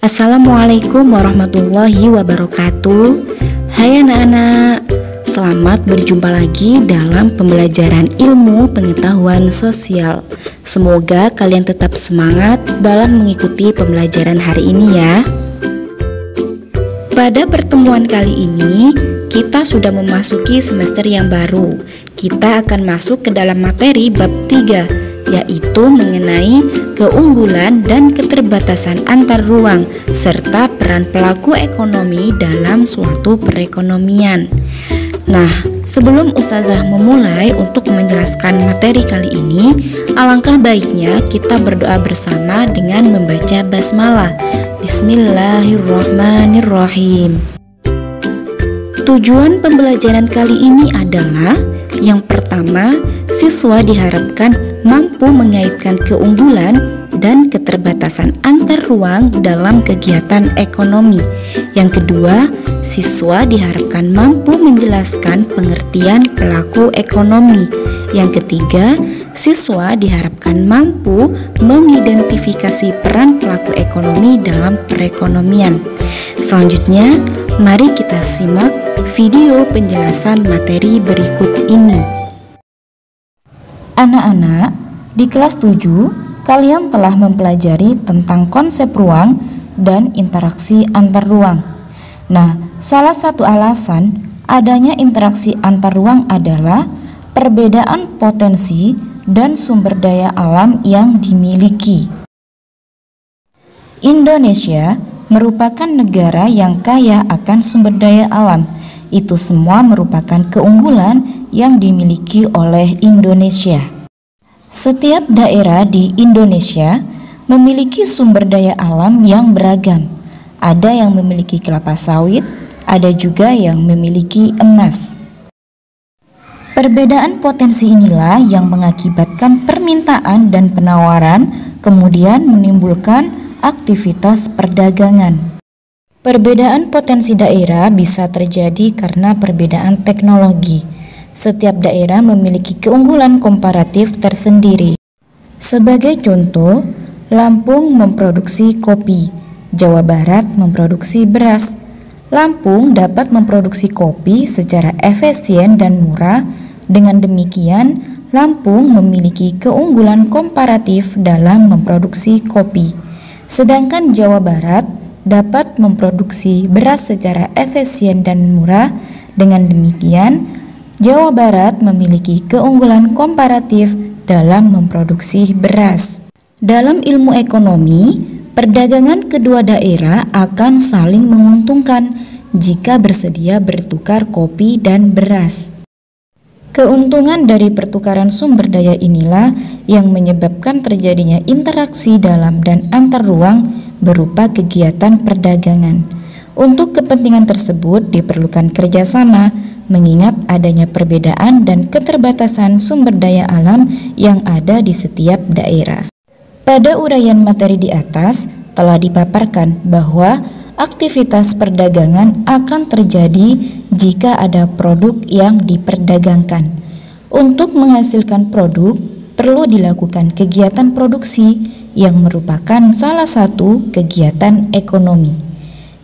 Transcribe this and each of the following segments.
Assalamualaikum warahmatullahi wabarakatuh. Hai anak-anak, selamat berjumpa lagi dalam pembelajaran ilmu pengetahuan sosial. Semoga kalian tetap semangat dalam mengikuti pembelajaran hari ini ya. Pada pertemuan kali ini, kita sudah memasuki semester yang baru. Kita akan masuk ke dalam materi bab 3, yaitu mengenai keunggulan dan keterbatasan antar ruang serta peran pelaku ekonomi dalam suatu perekonomian. Nah, sebelum Ustazah memulai untuk menjelaskan materi kali ini, alangkah baiknya kita berdoa bersama dengan membaca basmalah. Bismillahirrahmanirrahim. Tujuan pembelajaran kali ini adalah yang pertama, siswa diharapkan mampu mengaitkan keunggulan dan keterbatasan antar ruang dalam kegiatan ekonomi. Yang kedua, siswa diharapkan mampu menjelaskan pengertian pelaku ekonomi. Yang ketiga, siswa diharapkan mampu mengidentifikasi peran pelaku ekonomi dalam perekonomian. Selanjutnya, mari kita simak video penjelasan materi berikut ini. Anak-anak, di kelas 7, kalian telah mempelajari tentang konsep ruang dan interaksi antar ruang. Nah, salah satu alasan adanya interaksi antar ruang adalah perbedaan potensi dan sumber daya alam yang dimiliki. Indonesia merupakan negara yang kaya akan sumber daya alam. Itu semua merupakan keunggulan yang dimiliki oleh Indonesia. Setiap daerah di Indonesia memiliki sumber daya alam yang beragam. Ada yang memiliki kelapa sawit, ada juga yang memiliki emas. Perbedaan potensi inilah yang mengakibatkan permintaan dan penawaran, kemudian menimbulkan aktivitas perdagangan. Perbedaan potensi daerah bisa terjadi karena perbedaan teknologi. Setiap daerah memiliki keunggulan komparatif tersendiri. Sebagai contoh, Lampung memproduksi kopi, Jawa Barat memproduksi beras. Lampung dapat memproduksi kopi secara efisien dan murah. Dengan demikian, Lampung memiliki keunggulan komparatif dalam memproduksi kopi. Sedangkan Jawa Barat dapat memproduksi beras secara efisien dan murah. Dengan demikian, Jawa Barat memiliki keunggulan komparatif dalam memproduksi beras. Dalam ilmu ekonomi, perdagangan kedua daerah akan saling menguntungkan jika bersedia bertukar kopi dan beras. Keuntungan dari pertukaran sumber daya inilah yang menyebabkan terjadinya interaksi dalam dan antar ruang berupa kegiatan perdagangan. Untuk kepentingan tersebut diperlukan kerjasama, mengingat adanya perbedaan dan keterbatasan sumber daya alam yang ada di setiap daerah. Pada uraian materi di atas telah dipaparkan bahwa aktivitas perdagangan akan terjadi jika ada produk yang diperdagangkan. Untuk menghasilkan produk, perlu dilakukan kegiatan produksi yang merupakan salah satu kegiatan ekonomi.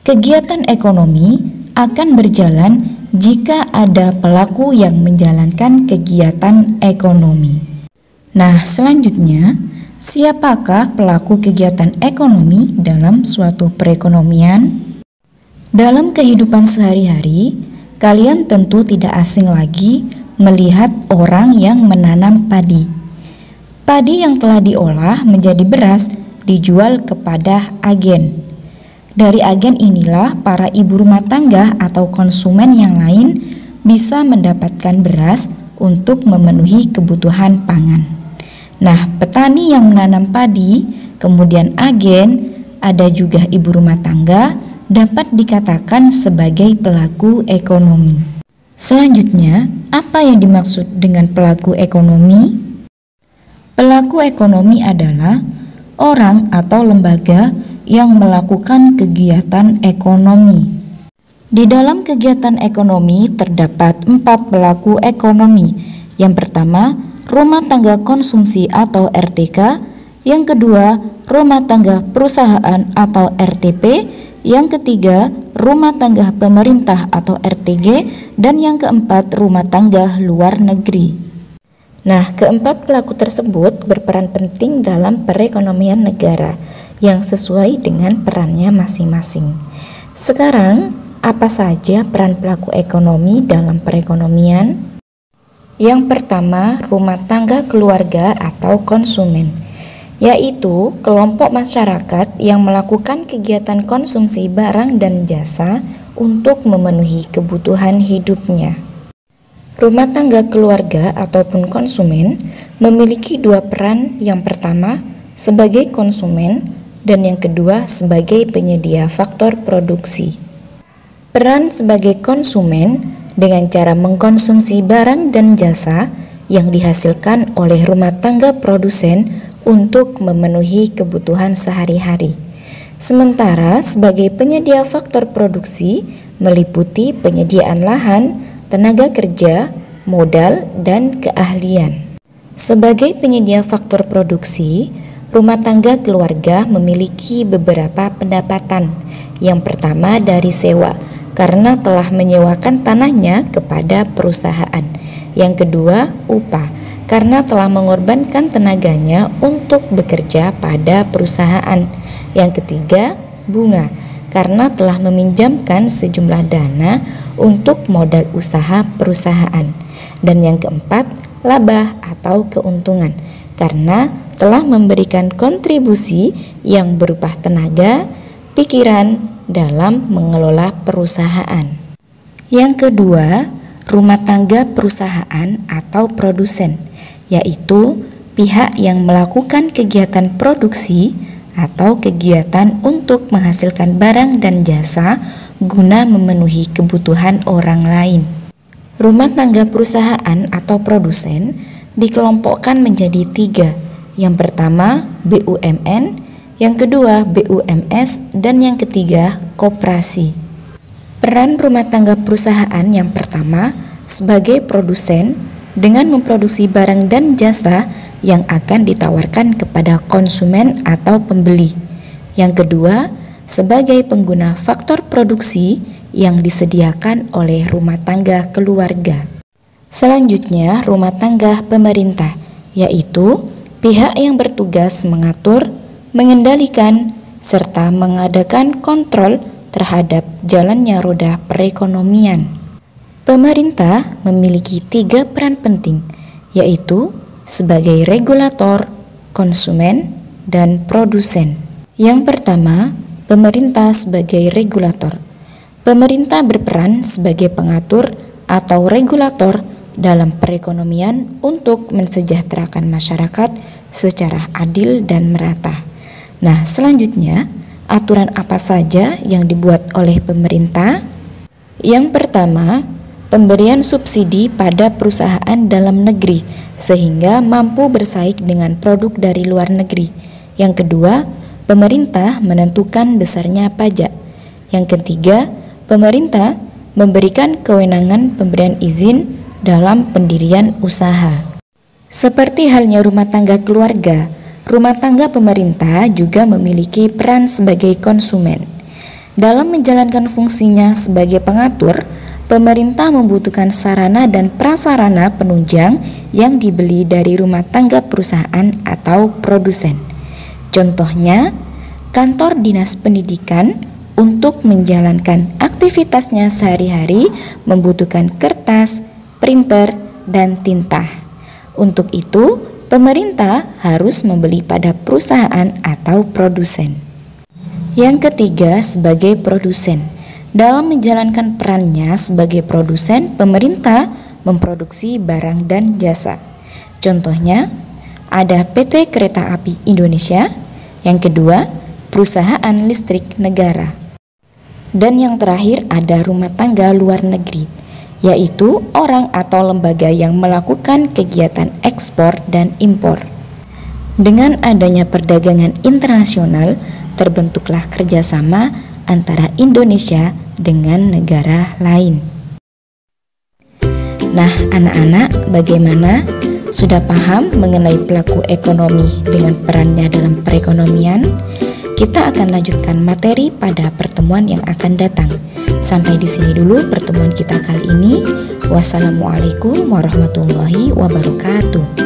Kegiatan ekonomi akan berjalan jika ada pelaku yang menjalankan kegiatan ekonomi. Nah, selanjutnya, siapakah pelaku kegiatan ekonomi dalam suatu perekonomian? Dalam kehidupan sehari-hari, kalian tentu tidak asing lagi melihat orang yang menanam padi. Padi yang telah diolah menjadi beras dijual kepada agen. Dari agen inilah para ibu rumah tangga atau konsumen yang lain bisa mendapatkan beras untuk memenuhi kebutuhan pangan. Nah, petani yang menanam padi, kemudian agen, ada juga ibu rumah tangga, dapat dikatakan sebagai pelaku ekonomi. Selanjutnya, apa yang dimaksud dengan pelaku ekonomi? Pelaku ekonomi adalah orang atau lembaga yang melakukan kegiatan ekonomi. Di dalam kegiatan ekonomi terdapat 4 pelaku ekonomi. Yang pertama, rumah tangga konsumsi atau RTK. Yang kedua, rumah tangga perusahaan atau RTP, yang ketiga rumah tangga pemerintah atau RTG, dan yang keempat rumah tangga luar negeri. Nah, keempat pelaku tersebut berperan penting dalam perekonomian negara yang sesuai dengan perannya masing-masing. Sekarang, apa saja peran pelaku ekonomi dalam perekonomian? Yang pertama, rumah tangga keluarga atau konsumen, yaitu kelompok masyarakat yang melakukan kegiatan konsumsi barang dan jasa untuk memenuhi kebutuhan hidupnya. Rumah tangga keluarga ataupun konsumen memiliki dua peran, yang pertama sebagai konsumen dan yang kedua sebagai penyedia faktor produksi. Peran sebagai konsumen dengan cara mengkonsumsi barang dan jasa yang dihasilkan oleh rumah tangga produsen untuk memenuhi kebutuhan sehari-hari. Sementara sebagai penyedia faktor produksi meliputi penyediaan lahan, tenaga kerja, modal, dan keahlian. Sebagai penyedia faktor produksi, rumah tangga keluarga memiliki beberapa pendapatan. Yang pertama dari sewa, karena telah menyewakan tanahnya kepada perusahaan. Yang kedua, upah, karena telah mengorbankan tenaganya untuk bekerja pada perusahaan. Yang ketiga, bunga, karena telah meminjamkan sejumlah dana untuk modal usaha perusahaan. Dan yang keempat, laba atau keuntungan, karena telah memberikan kontribusi yang berupa tenaga, pikiran dalam mengelola perusahaan. Yang kedua, rumah tangga perusahaan atau produsen, yaitu pihak yang melakukan kegiatan produksi atau kegiatan untuk menghasilkan barang dan jasa guna memenuhi kebutuhan orang lain. Rumah tangga perusahaan atau produsen dikelompokkan menjadi tiga. Yang pertama BUMN, yang kedua BUMS, dan yang ketiga koperasi. Peran rumah tangga perusahaan yang pertama sebagai produsen dengan memproduksi barang dan jasa yang akan ditawarkan kepada konsumen atau pembeli. Yang kedua, sebagai pengguna faktor produksi yang disediakan oleh rumah tangga keluarga. Selanjutnya, rumah tangga pemerintah, yaitu pihak yang bertugas mengatur, mengendalikan, serta mengadakan kontrol terhadap jalannya roda perekonomian. Pemerintah memiliki tiga peran penting, yaitu sebagai regulator, konsumen, dan produsen. Yang pertama, pemerintah sebagai regulator. Pemerintah berperan sebagai pengatur atau regulator dalam perekonomian untuk mensejahterakan masyarakat secara adil dan merata. Nah, selanjutnya, aturan apa saja yang dibuat oleh pemerintah? Yang pertama, pemberian subsidi pada perusahaan dalam negeri sehingga mampu bersaing dengan produk dari luar negeri. Yang kedua, pemerintah menentukan besarnya pajak. Yang ketiga, pemerintah memberikan kewenangan pemberian izin dalam pendirian usaha. Seperti halnya rumah tangga keluarga, rumah tangga pemerintah juga memiliki peran sebagai konsumen. Dalam menjalankan fungsinya sebagai pengatur, pemerintah membutuhkan sarana dan prasarana penunjang yang dibeli dari rumah tangga perusahaan atau produsen. Contohnya, kantor dinas pendidikan untuk menjalankan aktivitasnya sehari-hari membutuhkan kertas, printer, dan tinta. Untuk itu, pemerintah harus membeli pada perusahaan atau produsen. Yang ketiga, sebagai produsen. Dalam menjalankan perannya sebagai produsen, pemerintah memproduksi barang dan jasa. Contohnya, ada PT Kereta Api Indonesia. Yang kedua, perusahaan listrik negara. Dan yang terakhir ada rumah tangga luar negeri, yaitu orang atau lembaga yang melakukan kegiatan ekspor dan impor. Dengan adanya perdagangan internasional, terbentuklah kerjasama antara Indonesia dengan negara lain. Nah, anak-anak, bagaimana? Sudah paham mengenai pelaku ekonomi dengan perannya dalam perekonomian? Kita akan lanjutkan materi pada pertemuan yang akan datang. Sampai di sini dulu pertemuan kita kali ini. Wassalamualaikum warahmatullahi wabarakatuh.